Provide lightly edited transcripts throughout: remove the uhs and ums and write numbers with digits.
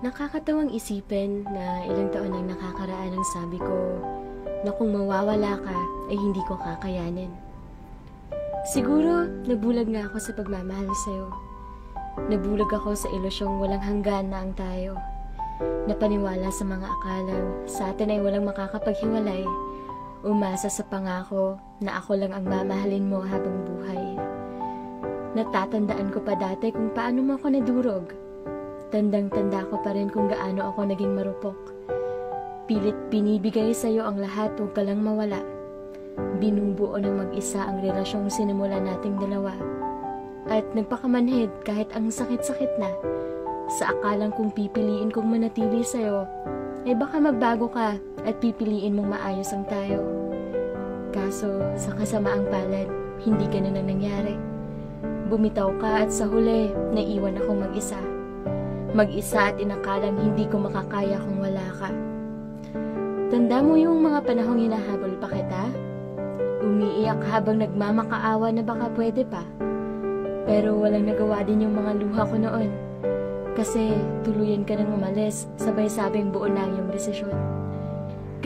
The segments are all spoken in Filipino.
Nakakatawang isipin na ilang taon ang nakakaraan ang sabi ko na kung mawawala ka ay hindi ko kakayanin. Siguro nabulag nga ako sa pagmamahal sa'yo. Nabulag ako sa ilusyong walang hanggan na ang tayo. Napaniwala sa mga akalang sa atin ay walang makakapaghiwalay. Umasa sa pangako na ako lang ang mamahalin mo habang buhay. Natatandaan ko pa dati kung paano mo ako nadurog. Tandang-tanda ko pa rin kung gaano ako naging marupok. Pilit binibigay sa'yo ang lahat, huwag ka lang mawala. Binubuo ng mag-isa ang relasyong sinimula nating dalawa. At nagpakamanhid kahit ang sakit-sakit na. Sa akalang kung pipiliin kong manatili sa'yo, ay baka magbago ka at pipiliin mong maayos ang tayo. Kaso sa kasamaang palad, hindi ganun ang nangyari. Bumitaw ka at sa huli, naiwan akong mag-isa. Mag-isa at inakalang hindi ko makakaya kung wala ka. Tanda mo yung mga panahong hinahabol pa kita? Umiiyak habang nagmamakaawa na baka pwede pa. Pero walang nagawa din yung mga luha ko noon. Kasi tuluyan ka nang umalis, sabay sabing buo na ang iyong desisyon.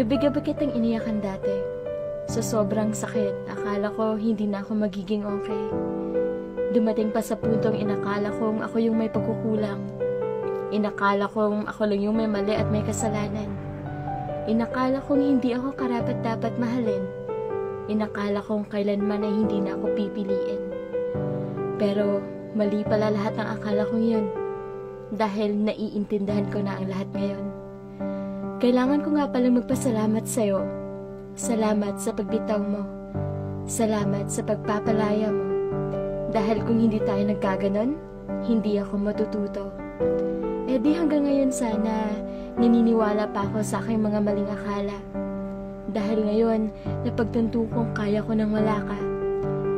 Gabi-gabi kitang iniyakan dati. Sa sobrang sakit, akala ko hindi na ako magiging okay. Dumating pa sa puntong inakala kong ako yung may pagkukulang. Inakala kong ako lang yung may mali at may kasalanan. Inakala kong hindi ako karapat-dapat mahalin. Inakala kong kailanman ay hindi na ako pipiliin. Pero mali pala lahat ng akala kong yun. Dahil naiintindihan ko na ang lahat ngayon. Kailangan ko nga palang magpasalamat sa'yo. Salamat sa pagbitaw mo. Salamat sa pagpapalaya mo. Dahil kung hindi tayo nagkaganon, hindi ako matututo. Eh di hanggang ngayon sana naniniwala pa ako sa aking mga maling akala. Dahil ngayon, napagtanto kong kaya ko nang wala ka.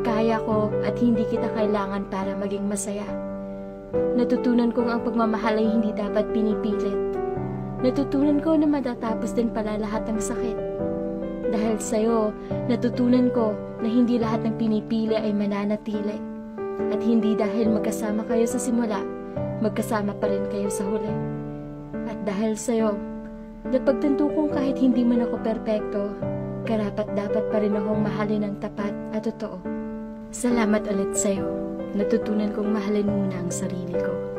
Kaya ko at hindi kita kailangan para maging masaya. Natutunan kong ang pagmamahal ay hindi dapat pinipilit. Natutunan ko na matatapos din pala lahat ng sakit. Dahil sa'yo, natutunan ko na hindi lahat ng pinipili ay mananatili. At hindi dahil magkasama kayo sa simula, magkasama pa rin kayo sa huli. At dahil sa'yo, napagtanto kong kahit hindi man ako perpekto, karapat-dapat pa rin akong mahalin ng tapat at totoo. Salamat ulit sa'yo. Natutunan kong mahalin muna ang sarili ko.